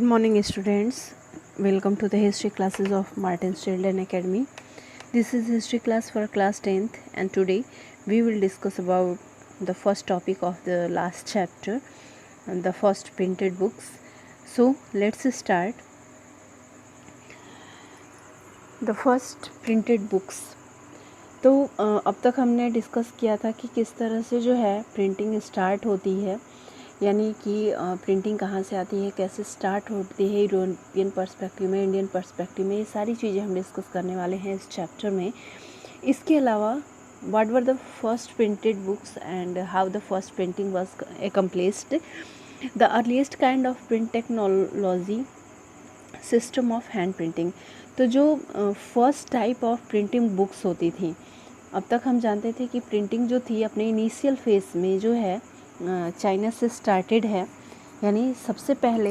morning, students. Welcome to the history classes of Martin's Children Academy. This is history class for class 10th, and today we will discuss about the first topic of the last chapter, the first printed books. So let's start. The first printed books. तो अब तक हमने discuss किया था कि किस तरह से जो है प्रिंटिंग स्टार्ट होती है, यानी कि प्रिंटिंग कहाँ से आती है, कैसे स्टार्ट होती है यूरोपियन पर्सपेक्टिव में, इंडियन पर्सपेक्टिव में, ये सारी चीज़ें हम डिस्कस करने वाले हैं इस चैप्टर में। इसके अलावा what were the first printed books and how the first printing was accomplished, the earliest kind of print technology, system of hand printing. तो जो first type of printing books होती थी, अब तक हम जानते थे कि प्रिंटिंग जो थी अपने इनिशियल फेज में जो है चाइना से स्टार्टेड है, यानी सबसे पहले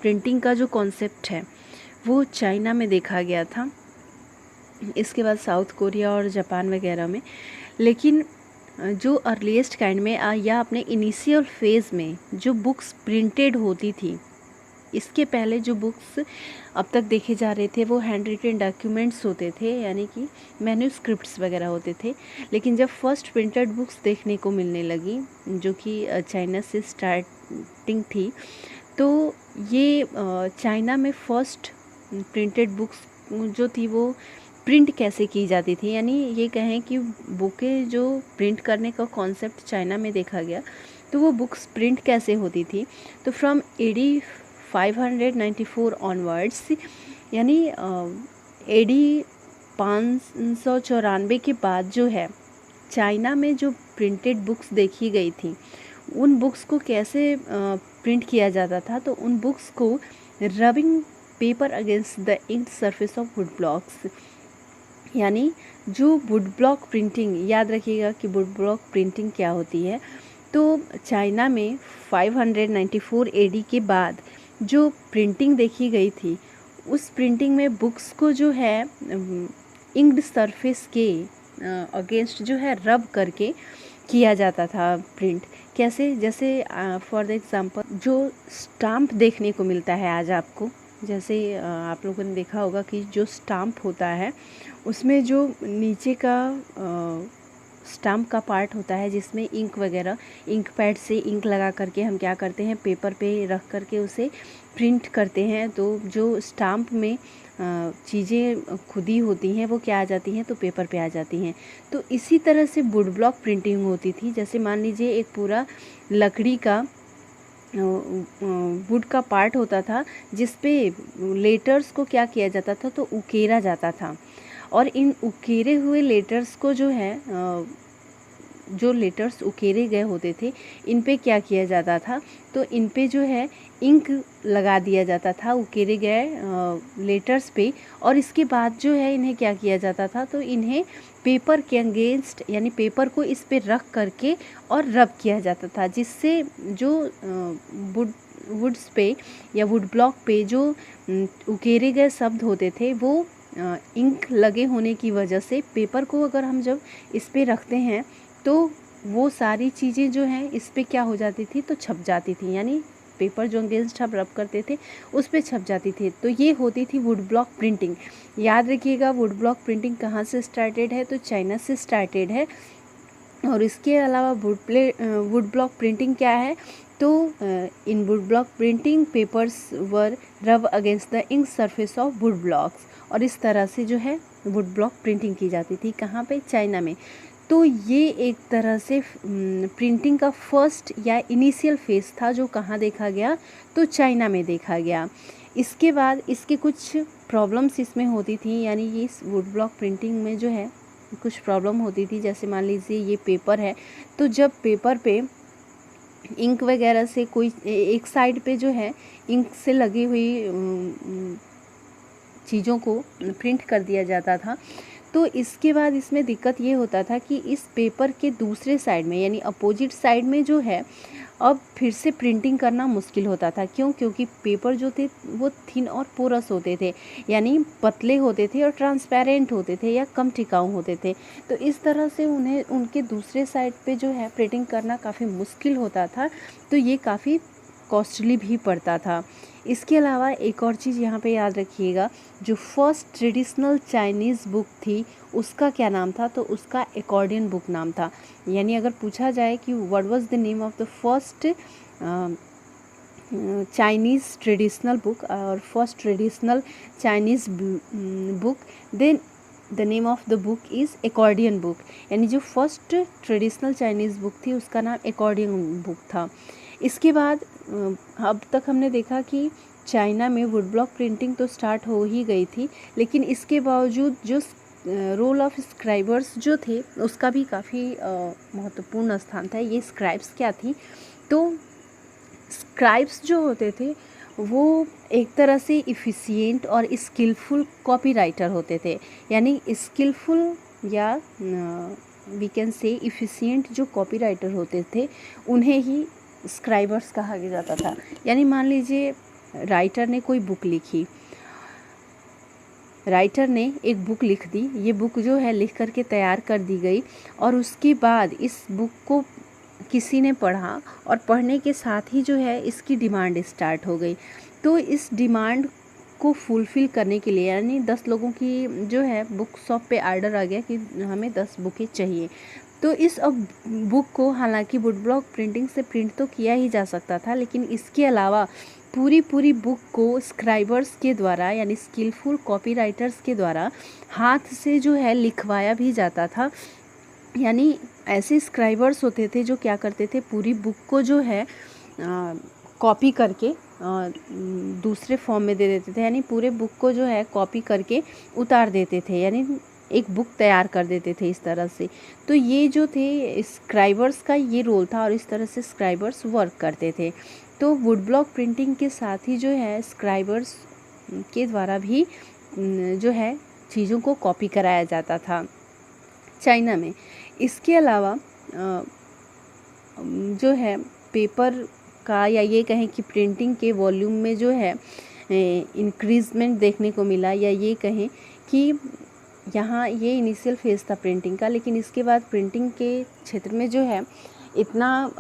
प्रिंटिंग का जो कॉन्सेप्ट है वो चाइना में देखा गया था, इसके बाद साउथ कोरिया और जापान वगैरह में। लेकिन जो अर्लीस्ट काइंड में या अपने इनिशियल फेज़ में जो बुक्स प्रिंटेड होती थी, इसके पहले जो बुक्स अब तक देखे जा रहे थे वो हैंड रिटन डॉक्यूमेंट्स होते थे, यानी कि मैन्यूस्क्रिप्ट्स वगैरह होते थे। लेकिन जब फर्स्ट प्रिंटेड बुक्स देखने को मिलने लगी, जो कि चाइना से स्टार्टिंग थी, तो ये चाइना में फर्स्ट प्रिंटेड बुक्स जो थी वो प्रिंट कैसे की जाती थी, यानी ये कहें कि बुकें जो प्रिंट करने का कॉन्सेप्ट चाइना में देखा गया, तो वो बुक्स प्रिंट कैसे होती थी। तो फ्रॉम AD 594 ऑनवर्ड्स, यानी AD 594 के बाद जो है चाइना में जो प्रिंटेड बुक्स देखी गई थी, उन बुक्स को कैसे प्रिंट किया जाता था। तो उन बुक्स को rubbing paper against the ink surface of wood blocks, यानी जो वुड ब्लॉक प्रिंटिंग, याद रखिएगा कि वुड ब्लॉक प्रिंटिंग क्या होती है। तो चाइना में 594 AD के बाद जो प्रिंटिंग देखी गई थी, उस प्रिंटिंग में बुक्स को जो है इंक्ड सरफेस के अगेंस्ट जो है रब करके किया जाता था प्रिंट। कैसे, जैसे फॉर द एग्ज़ाम्पल जो स्टाम्प देखने को मिलता है आज आपको, जैसे आप लोगों ने देखा होगा कि जो स्टाम्प होता है उसमें जो नीचे का स्टाम्प का पार्ट होता है, जिसमें इंक वगैरह, इंक पैड से इंक लगा करके हम क्या करते हैं, पेपर पे रख करके उसे प्रिंट करते हैं। तो जो स्टाम्प में चीज़ें खुदी होती हैं वो क्या आ जाती हैं, तो पेपर पे आ जाती हैं। तो इसी तरह से वुड ब्लॉक प्रिंटिंग होती थी। जैसे मान लीजिए एक पूरा लकड़ी का वुड का पार्ट होता था, जिस पे लेटर्स को क्या किया जाता था, तो उकेरा जाता था। और इन उकेरे हुए लेटर्स को जो है जो लेटर्स उकेरे गए होते थे, इन पे क्या किया जाता था, तो इन पे जो है इंक लगा दिया जाता था उकेरे गए लेटर्स पे। और इसके बाद जो है इन्हें क्या किया जाता था, तो इन्हें पेपर के अगेंस्ट, यानी पेपर को इस पे रख करके और रब किया जाता था, जिससे जो वुड्स पे या वुड ब्लॉक पे जो उकेरे गए शब्द होते थे, वो इंक लगे होने की वजह से पेपर को अगर हम जब इस पे रखते हैं तो वो सारी चीज़ें जो हैं इस पे क्या हो जाती थी, तो छप जाती थी, यानी पेपर जो अगेंस्ट हम रब करते थे उस पे छप जाती थी। तो ये होती थी वुड ब्लॉक प्रिंटिंग। याद रखिएगा वुड ब्लॉक प्रिंटिंग कहाँ से स्टार्टेड है, तो चाइना से स्टार्टेड है। और इसके अलावा वुड ब्लॉक प्रिंटिंग क्या है, तो in wood block printing papers were rub against the ink surface of wood blocks, और इस तरह से जो है वुड ब्लॉक प्रिंटिंग की जाती थी। कहाँ पे, चाइना में। तो ये एक तरह से प्रिंटिंग का फर्स्ट या इनिशियल फेज था, जो कहाँ देखा गया, तो चाइना में देखा गया। इसके बाद इसके कुछ प्रॉब्लम्स इसमें होती थी, यानी ये वुड ब्लॉक प्रिंटिंग में जो है कुछ प्रॉब्लम होती थी। जैसे मान लीजिए ये पेपर है, तो जब पेपर पे इंक वगैरह से कोई एक साइड पे जो है इंक से लगी हुई चीज़ों को प्रिंट कर दिया जाता था, तो इसके बाद इसमें दिक्कत ये होता था कि इस पेपर के दूसरे साइड में, यानी अपोजिट साइड में जो है अब फिर से प्रिंटिंग करना मुश्किल होता था। क्यों? क्योंकि पेपर जो थे वो थिन और पोरस होते थे, यानी पतले होते थे और ट्रांसपेरेंट होते थे या कम टिकाऊ होते थे। तो इस तरह से उन्हें उनके दूसरे साइड पे जो है प्रिंटिंग करना काफ़ी मुश्किल होता था, तो ये काफ़ी कॉस्टली भी पड़ता था। इसके अलावा एक और चीज़ यहाँ पे याद रखिएगा, जो फर्स्ट ट्रेडिशनल चाइनीज़ बुक थी उसका क्या नाम था, तो उसका एकॉर्डियन बुक नाम था। यानी अगर पूछा जाए कि what was the name of the first Chinese traditional book और first traditional Chinese book, then the name of the book is accordion book. यानी जो फर्स्ट ट्रेडिशनल चाइनीज़ बुक थी उसका नाम एकॉर्डियन बुक था। इसके बाद अब तक हमने देखा कि चाइना में वुड ब्लॉक प्रिंटिंग तो स्टार्ट हो ही गई थी, लेकिन इसके बावजूद जो रोल ऑफ स्क्राइबर्स जो थे उसका भी काफ़ी महत्वपूर्ण स्थान था। ये स्क्राइब्स क्या थी, तो स्क्राइब्स जो होते थे वो एक तरह से इफ़िशिएंट और स्किलफुल कॉपीराइटर होते थे। यानी स्किलफुल या वी कैन से इफ़िशिएंट जो कॉपीराइटर होते थे उन्हें ही स्क्राइबर्स कहा जाता था। यानी मान लीजिए राइटर ने कोई बुक लिखी, राइटर ने एक बुक लिख दी, ये बुक जो है लिख करके तैयार कर दी गई और उसके बाद इस बुक को किसी ने पढ़ा और पढ़ने के साथ ही जो है इसकी डिमांड स्टार्ट हो गई। तो इस डिमांड को फुलफ़िल करने के लिए, यानी 10 लोगों की जो है बुक शॉप पे आर्डर आ गया कि हमें 10 बुकें चाहिए, तो इस अब बुक को हालांकि वुड ब्लॉक प्रिंटिंग से प्रिंट तो किया ही जा सकता था, लेकिन इसके अलावा पूरी बुक को स्क्राइबर्स के द्वारा यानी स्किलफुल कॉपीराइटर्स के द्वारा हाथ से जो है लिखवाया भी जाता था। यानी ऐसे स्क्राइबर्स होते थे जो क्या करते थे, पूरी बुक को जो है कॉपी करके दूसरे फॉर्म में दे देते थे। यानी पूरे बुक को जो है कॉपी करके उतार देते थे, यानी एक बुक तैयार कर देते थे इस तरह से। तो ये जो थे स्क्राइबर्स का ये रोल था और इस तरह से स्क्राइबर्स वर्क करते थे। तो वुड ब्लॉक प्रिंटिंग के साथ ही जो है स्क्राइबर्स के द्वारा भी जो है चीज़ों को कॉपी कराया जाता था चाइना में। इसके अलावा जो है पेपर का या ये कहें कि प्रिंटिंग के वॉल्यूम में जो है इंक्रीजमेंट देखने को मिला, या ये कहें कि यहाँ ये इनिशियल फेज़ था प्रिंटिंग का, लेकिन इसके बाद प्रिंटिंग के क्षेत्र में जो है इतना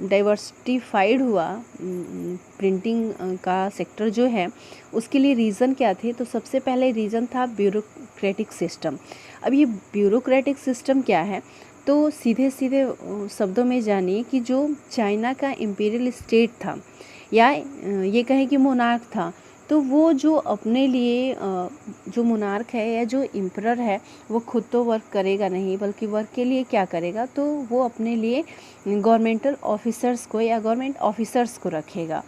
डाइवर्सिफाइड हुआ प्रिंटिंग का सेक्टर जो है, उसके लिए रीज़न क्या थे, तो सबसे पहले रीज़न था ब्यूरोक्रेटिक सिस्टम। अब ये ब्यूरोक्रेटिक सिस्टम क्या है, तो सीधे सीधे शब्दों में जानिए कि जो चाइना का इम्पीरियल स्टेट था या ये कहें कि मोनार्क था, तो वो जो अपने लिए जो मोनार्क है या जो एम्परर है वो खुद तो वर्क करेगा नहीं, बल्कि वर्क के लिए क्या करेगा, तो वो अपने लिए गवर्नमेंटल ऑफिसर्स को या गवर्नमेंट ऑफिसर्स को रखेगा।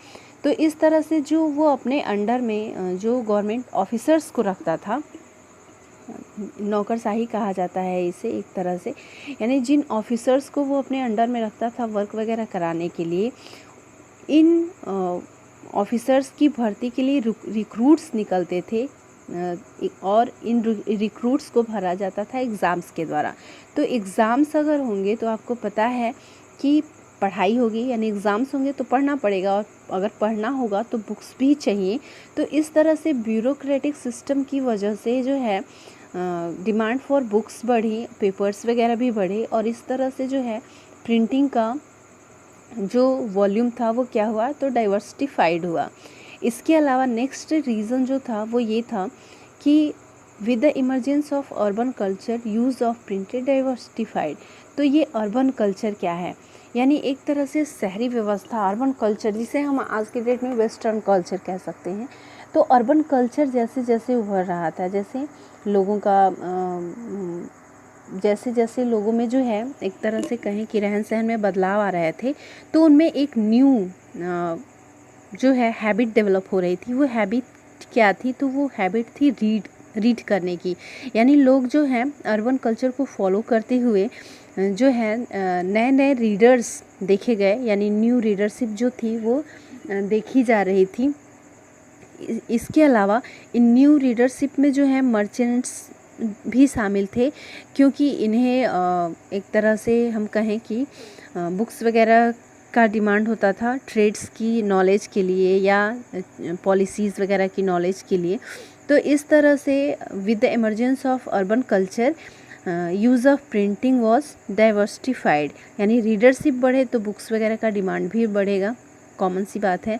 तो इस तरह से जो वो अपने अंडर में जो गवर्नमेंट ऑफिसर्स को रखता था, नौकरशाही कहा जाता है इसे एक तरह से, यानी जिन ऑफिसर्स को वो अपने अंडर में रखता था वर्क वगैरह कराने के लिए, इन ऑफिसर्स की भर्ती के लिए रिक्रूट्स निकलते थे और इन रिक्रूट्स को भरा जाता था एग्ज़ाम्स के द्वारा। तो एग्ज़ाम्स अगर होंगे तो आपको पता है कि पढ़ाई होगी, यानी एग्ज़ाम्स होंगे तो पढ़ना पड़ेगा, और अगर पढ़ना होगा तो बुक्स भी चाहिए। तो इस तरह से ब्यूरोक्रेटिक सिस्टम की वजह से जो है डिमांड फॉर बुक्स बढ़ी, पेपर्स वगैरह भी बढ़े, और इस तरह से जो है प्रिंटिंग का जो वॉल्यूम था वो क्या हुआ, तो डाइवर्सिफाइड हुआ। इसके अलावा नेक्स्ट रीज़न जो था वो ये था कि with the emergence of urban culture use of printed diversified. तो ये अर्बन कल्चर क्या है, यानी एक तरह से शहरी व्यवस्था, अर्बन कल्चर जिसे हम आज के डेट में वेस्टर्न कल्चर कह सकते हैं। तो अर्बन कल्चर जैसे जैसे उभर रहा था, जैसे लोगों का जैसे जैसे लोगों में जो है एक तरह से कहें कि रहन सहन में बदलाव आ रहे थे, तो उनमें एक न्यू जो है हैबिट डेवलप हो रही थी। वो हैबिट क्या थी, तो वो हैबिट थी रीड करने की। यानी लोग जो हैं अर्बन कल्चर को फॉलो करते हुए जो है नए नए रीडर्स देखे गए, यानी न्यू रीडरशिप जो थी वो देखी जा रही थी। इसके अलावा इन न्यू रीडरशिप में जो है मर्चेंट्स भी शामिल थे, क्योंकि इन्हें एक तरह से हम कहें कि बुक्स वगैरह का डिमांड होता था ट्रेड्स की नॉलेज के लिए या पॉलिसीज़ वगैरह की नॉलेज के लिए। तो इस तरह से with the emergence of urban culture use of printing was diversified, यानी रीडरशिप बढ़े तो बुक्स वगैरह का डिमांड भी बढ़ेगा, कॉमन सी बात है।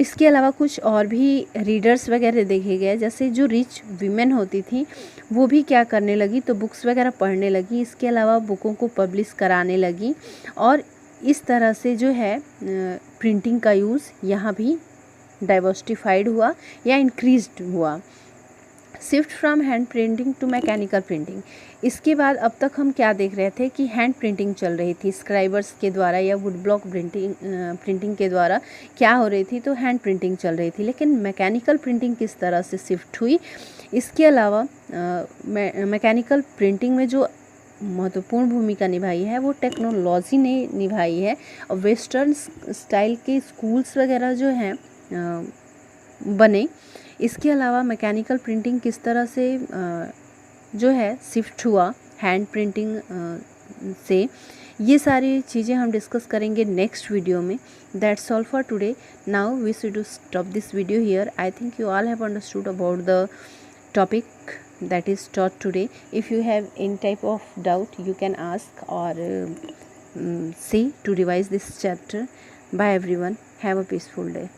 इसके अलावा कुछ और भी रीडर्स वगैरह देखे गए, जैसे जो रिच वीमेन होती थी वो भी क्या करने लगी, तो बुक्स वगैरह पढ़ने लगी, इसके अलावा बुकों को पब्लिश कराने लगी, और इस तरह से जो है प्रिंटिंग का यूज़ यहाँ भी डाइवर्सिफाइड हुआ या इंक्रीज्ड हुआ। Shift from hand printing to mechanical printing. इसके बाद अब तक हम क्या देख रहे थे कि हैंड प्रिंटिंग चल रही थी स्क्राइबर्स के द्वारा या वुड ब्लॉक प्रिंटिंग के द्वारा क्या हो रही थी, तो हैंड प्रिंटिंग चल रही थी। लेकिन मैकेनिकल प्रिंटिंग किस तरह से शिफ्ट हुई, इसके अलावा मैकेनिकल प्रिंटिंग में जो महत्वपूर्ण भूमिका निभाई है वो टेक्नोलॉजी ने निभाई है। और वेस्टर्न स्टाइल के स्कूल्स वगैरह जो हैं बने। इसके अलावा मैकेनिकल प्रिंटिंग किस तरह से जो है शिफ्ट हुआ हैंड प्रिंटिंग से, ये सारी चीज़ें हम डिस्कस करेंगे नेक्स्ट वीडियो में। That's all for today. Now we should stop this video here. I think you all have understood about the topic that is taught today. If you have any type of doubt, you can ask or say to revise this chapter. Bye everyone. Have a peaceful day.